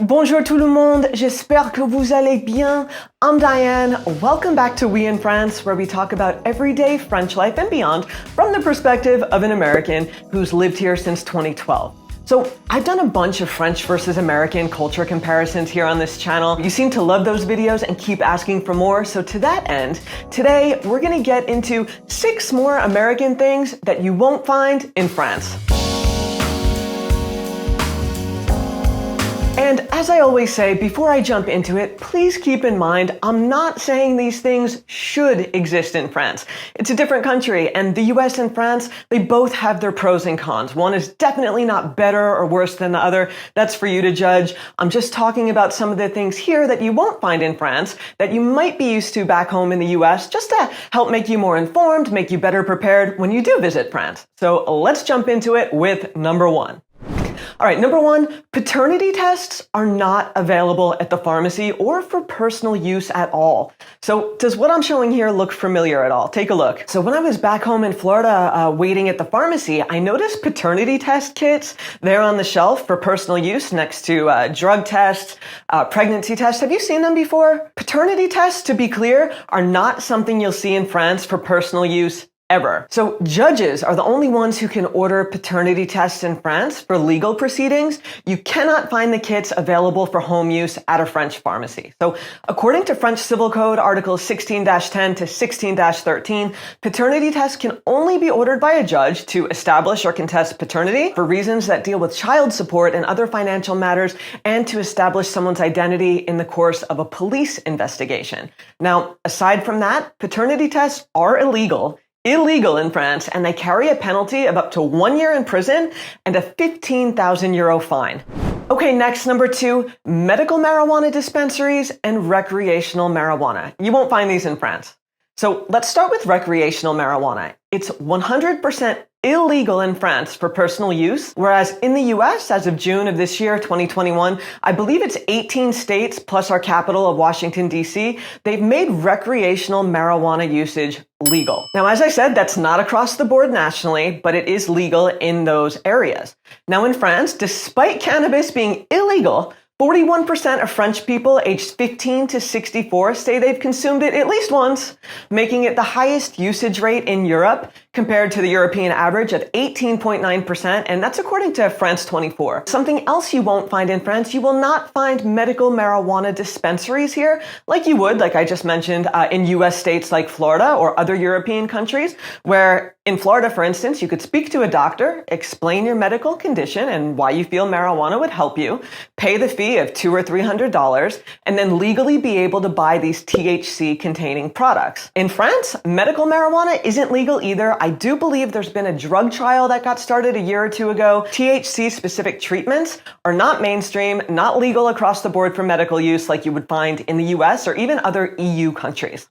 Bonjour tout le monde, j'espère que vous allez bien. I'm Diane. Welcome back to We in France, where we talk about everyday French life and beyond from the perspective of an American who's lived here since 2012. So I've done a bunch of French versus American culture comparisons here on this channel. You seem to love those videos and keep asking for more. So to that end, today we're gonna get into 6 more American things that you won't find in France. And as I always say, before I jump into it, please keep in mind, I'm not saying these things should exist in France. It's a different country, and the US and France, they both have their pros and cons. One is definitely not better or worse than the other. That's for you to judge. I'm just talking about some of the things here that you won't find in France that you might be used to back home in the US, just to help make you more informed, make you better prepared when you do visit France. So let's jump into it with number 1. All right, number 1, paternity tests are not available at the pharmacy or for personal use at all. So does what I'm showing here look familiar at all? Take a look. So when I was back home in Florida waiting at the pharmacy, I noticed paternity test kits there on the shelf for personal use next to drug tests, pregnancy tests. Have you seen them before? Paternity tests, to be clear, are not something you'll see in France for personal use ever. So judges are the only ones who can order paternity tests in France for legal proceedings. You cannot find the kits available for home use at a French pharmacy. So according to French Civil Code Articles 16-10 to 16-13, paternity tests can only be ordered by a judge to establish or contest paternity for reasons that deal with child support and other financial matters, and to establish someone's identity in the course of a police investigation. Now, aside from that, paternity tests are illegal in France, and they carry a penalty of up to 1 year in prison and a 15,000 euro fine. Okay, next, number 2, medical marijuana dispensaries and recreational marijuana. You won't find these in France. So let's start with recreational marijuana. It's 100% illegal in France for personal use, whereas in the US, as of June of this year, 2021, I believe it's 18 states plus our capital of Washington, D.C., they've made recreational marijuana usage legal. Now, as I said, that's not across the board nationally, but it is legal in those areas. Now, in France, despite cannabis being illegal, 41% of French people aged 15 to 64 say they've consumed it at least once, making it the highest usage rate in Europe compared to the European average of 18.9%, and that's according to France 24. Something else you won't find in France, you will not find medical marijuana dispensaries here like you would, like I just mentioned, in US states like Florida or other European countries, where in Florida, for instance, you could speak to a doctor, explain your medical condition and why you feel marijuana would help you, pay the fee of $200 or $300, and then legally be able to buy these THC-containing products. In France, medical marijuana isn't legal either. I do believe there's been a drug trial that got started a year or 2 ago. THC-specific treatments are not mainstream, not legal across the board for medical use like you would find in the US or even other EU countries.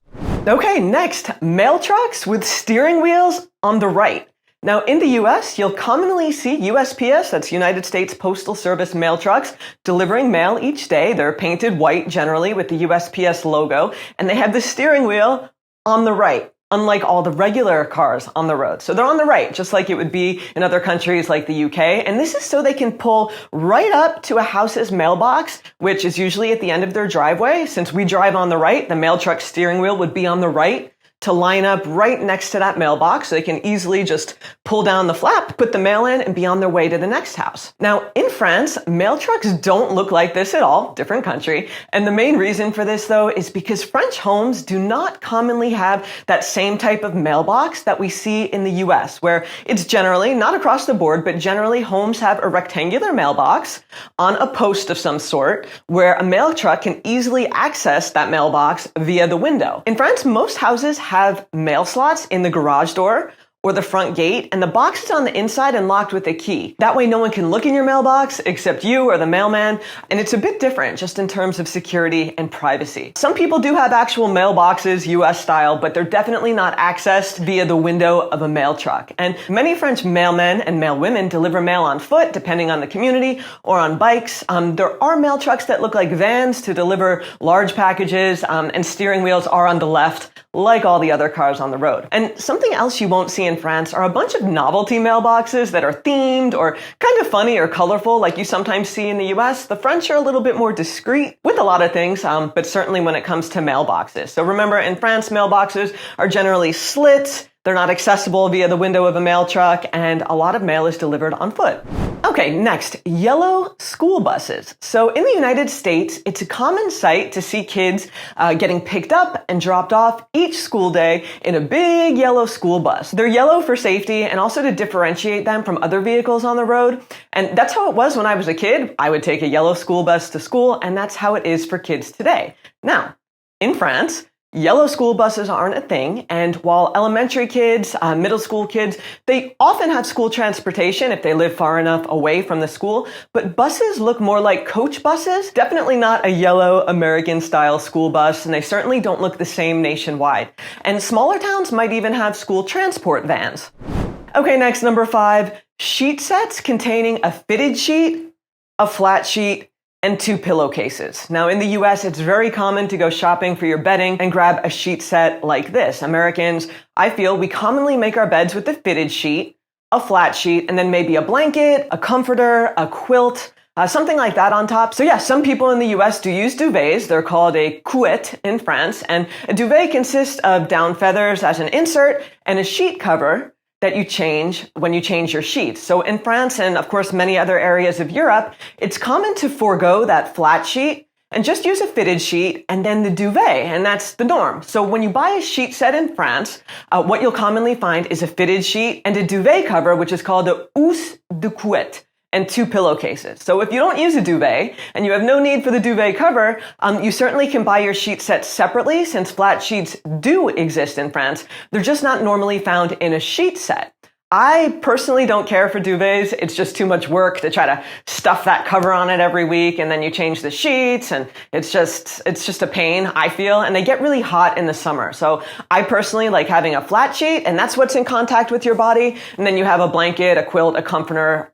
Okay, next, mail trucks with steering wheels on the right. Now, in the US, you'll commonly see USPS, that's United States Postal Service mail trucks, delivering mail each day. They're painted white generally with the USPS logo, and they have the steering wheel on the right, unlike all the regular cars on the road. So they're on the right, just like it would be in other countries like the UK. And this is so they can pull right up to a house's mailbox, which is usually at the end of their driveway. Since we drive on the right, the mail truck steering wheel would be on the right, to line up right next to that mailbox so they can easily just pull down the flap, put the mail in, and be on their way to the next house. Now, in France, mail trucks don't look like this at all, different country. And the main reason for this, though, is because French homes do not commonly have that same type of mailbox that we see in the US, where it's generally, not across the board, but generally homes have a rectangular mailbox on a post of some sort where a mail truck can easily access that mailbox via the window. In France, most houses have mail slots in the garage door or the front gate, and the box is on the inside and locked with a key. That way no one can look in your mailbox except you or the mailman, and it's a bit different just in terms of security and privacy. Some people do have actual mailboxes, US style, but they're definitely not accessed via the window of a mail truck. And many French mailmen and mailwomen deliver mail on foot, depending on the community, or on bikes. There are mail trucks that look like vans to deliver large packages, and steering wheels are on the left, like all the other cars on the road. And something else you won't see in France are a bunch of novelty mailboxes that are themed or kind of funny or colorful like you sometimes see in the US. The French are a little bit more discreet with a lot of things, but certainly when it comes to mailboxes. So remember, in France, mailboxes are generally slit. They're not accessible via the window of a mail truck, and a lot of mail is delivered on foot. Okay, next, yellow school buses. So in the United States, it's a common sight to see kids getting picked up and dropped off each school day in a big yellow school bus. They're yellow for safety and also to differentiate them from other vehicles on the road. And that's how it was when I was a kid. I would take a yellow school bus to school, and that's how it is for kids today. Now, in France, yellow school buses aren't a thing, and while elementary kids, middle school kids, they often have school transportation if they live far enough away from the school, but buses look more like coach buses. Definitely not a yellow American-style school bus, and they certainly don't look the same nationwide. And smaller towns might even have school transport vans. Okay, next, number 5, sheet sets containing a fitted sheet, a flat sheet, and 2 pillowcases. Now, in the US, it's very common to go shopping for your bedding and grab a sheet set like this. Americans, I feel, we commonly make our beds with a fitted sheet, a flat sheet, and then maybe a blanket, a comforter, a quilt, something like that on top. So yeah, some people in the US do use duvets. They're called a couette in France. And a duvet consists of down feathers as an insert and a sheet cover that you change when you change your sheets. So in France and of course many other areas of Europe, it's common to forego that flat sheet and just use a fitted sheet and then the duvet, and that's the norm. So when you buy a sheet set in France, what you'll commonly find is a fitted sheet and a duvet cover, which is called a housse de couette, and 2 pillowcases. So if you don't use a duvet and you have no need for the duvet cover, you certainly can buy your sheet set separately since flat sheets do exist in France. They're just not normally found in a sheet set. I personally don't care for duvets. It's just too much work to try to stuff that cover on it every week, and then you change the sheets, and it's just a pain, I feel, and they get really hot in the summer. So I personally like having a flat sheet, and that's what's in contact with your body, and then you have a blanket, a quilt, a comforter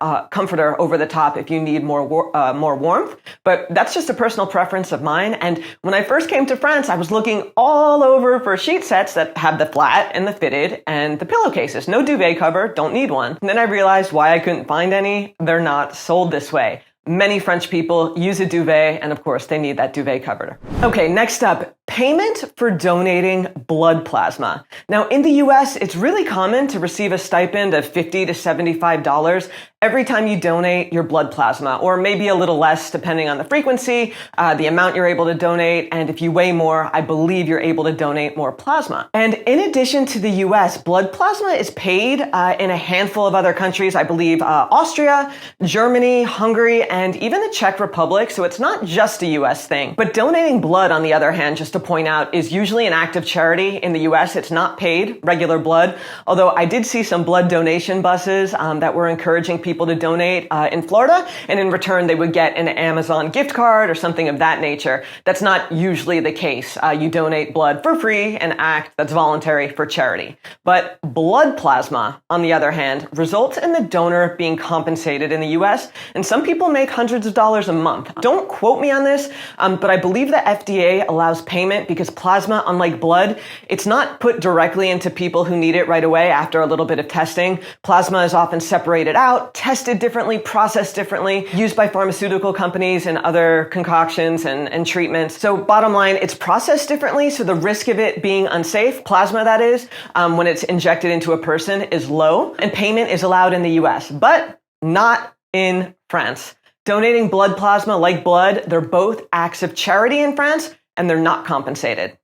over the top if you need more warmth. But that's just a personal preference of mine. And when I first came to France, I was looking all over for sheet sets that have the flat and the fitted and the pillowcases. No duvet cover. Don't need one. And then I realized why I couldn't find any. They're not sold this way. Many French people use a duvet, and of course they need that duvet cover. Okay, next up, payment for donating blood plasma. Now in the US, it's really common to receive a stipend of $50 to $75 every time you donate your blood plasma, or maybe a little less depending on the frequency, the amount you're able to donate, and if you weigh more, I believe you're able to donate more plasma. And in addition to the US, blood plasma is paid in a handful of other countries, I believe Austria, Germany, Hungary, and even the Czech Republic, so it's not just a US thing. But donating blood, on the other hand, just to point out, is usually an act of charity. In the US, it's not paid, regular blood, although I did see some blood donation buses that were encouraging people to donate in Florida, and in return they would get an Amazon gift card or something of that nature. That's not usually the case. You donate blood for free, an act that's voluntary for charity. But blood plasma, on the other hand, results in the donor being compensated in the US, and some people make hundreds of dollars a month. Don't quote me on this, but I believe the FDA allows payment because plasma, unlike blood, it's not put directly into people who need it right away after a little bit of testing. Plasma is often separated out, tested differently, processed differently, used by pharmaceutical companies and other concoctions and treatments. So bottom line, it's processed differently, so the risk of it being unsafe, plasma that is, when it's injected into a person is low, and payment is allowed in the US, but not in France. Donating blood plasma, like blood, they're both acts of charity in France, and they're not compensated.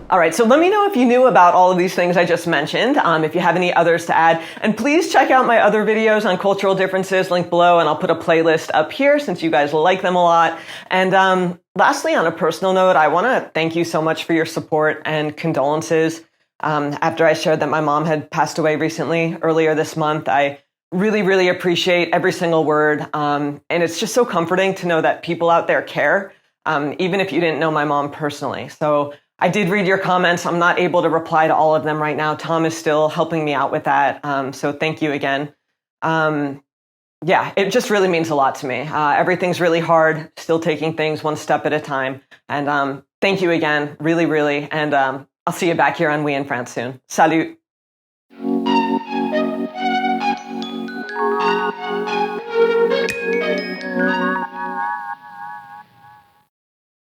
All right, so let me know if you knew about all of these things I just mentioned, if you have any others to add. And please check out my other videos on cultural differences, linked below, and I'll put a playlist up here since you guys like them a lot. And lastly, on a personal note, I want to thank you so much for your support and condolences. After I shared that my mom had passed away recently, earlier this month, I really, really appreciate every single word. And it's just so comforting to know that people out there care, even if you didn't know my mom personally. So I did read your comments. I'm not able to reply to all of them right now. Tom is still helping me out with that. So thank you again. Yeah, it just really means a lot to me. Everything's really hard, still taking things one step at a time. And thank you again, really, really. And I'll see you back here on We in France soon. Salut.